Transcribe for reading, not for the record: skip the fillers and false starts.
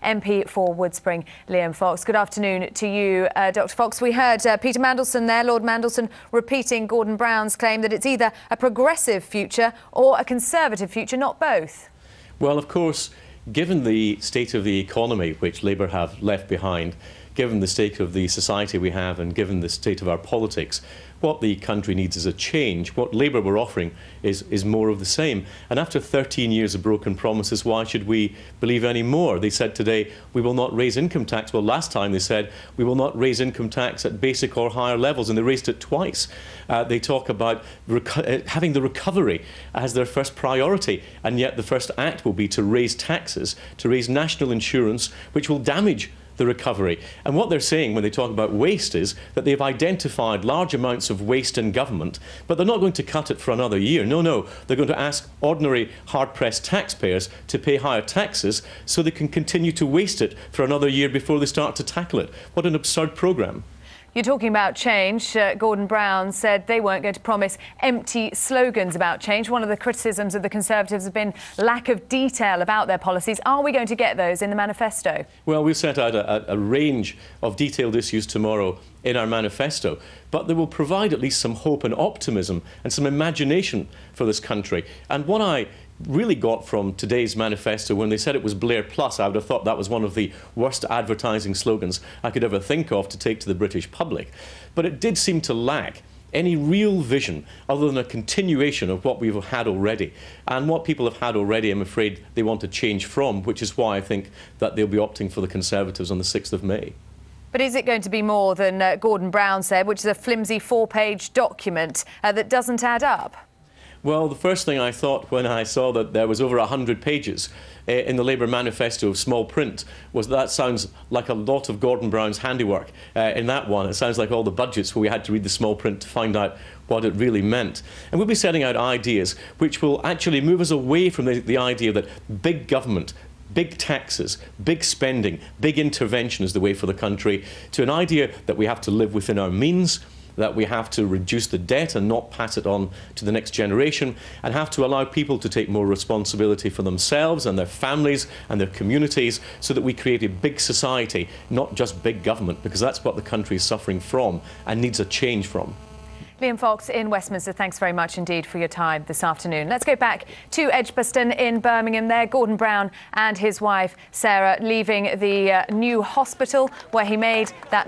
MP for Woodspring, Liam Fox. Good afternoon to you, Dr. Fox. We heard Peter Mandelson there, Lord Mandelson, repeating Gordon Brown's claim that it's either a progressive future or a conservative future, not both. Well, of course, given the state of the economy which Labour have left behind, given the state of the society we have and given the state of our politics, what the country needs is a change. What Labour were offering is more of the same. And after 13 years of broken promises, why should we believe any more? They said today, we will not raise income tax. Well, last time they said, we will not raise income tax at basic or higher levels, and they raised it twice. They talk about having the recovery as their first priority, and yet the first act will be to raise taxes, to raise national insurance, which will damage the recovery. And what they're saying when they talk about waste is that they've identified large amounts of waste in government, but they're not going to cut it for another year. No, they're going to ask ordinary hard-pressed taxpayers to pay higher taxes so they can continue to waste it for another year before they start to tackle it. What an absurd programme. You're talking about change. Gordon Brown said they weren't going to promise empty slogans about change. One of the criticisms of the Conservatives has been lack of detail about their policies. Are we going to get those in the manifesto? Well, we've set out a range of detailed issues tomorrow in our manifesto, but they will provide at least some hope and optimism and some imagination for this country. And what I really got from today's manifesto, when they said it was Blair Plus, I would have thought that was one of the worst advertising slogans I could ever think of to take to the British public. But it did seem to lack any real vision other than a continuation of what we've had already. And what people have had already, I'm afraid they want to change from, which is why I think that they'll be opting for the Conservatives on the 6th of May. But is it going to be more than Gordon Brown said, which is a flimsy 4-page document that doesn't add up? Well, the first thing I thought when I saw that there was over 100 pages in the Labour manifesto of small print was that sounds like a lot of Gordon Brown's handiwork in that one. It sounds like all the budgets where we had to read the small print to find out what it really meant. And we'll be setting out ideas which will actually move us away from the idea that big government, big taxes, big spending, big intervention is the way for the country, to an idea that we have to live within our means, that we have to reduce the debt and not pass it on to the next generation, and have to allow people to take more responsibility for themselves and their families and their communities, so that we create a big society, not just big government, because that's what the country is suffering from and needs a change from. Liam Fox in Westminster, thanks very much indeed for your time this afternoon. Let's go back to Edgbaston in Birmingham there. Gordon Brown and his wife Sarah leaving the new hospital where he made that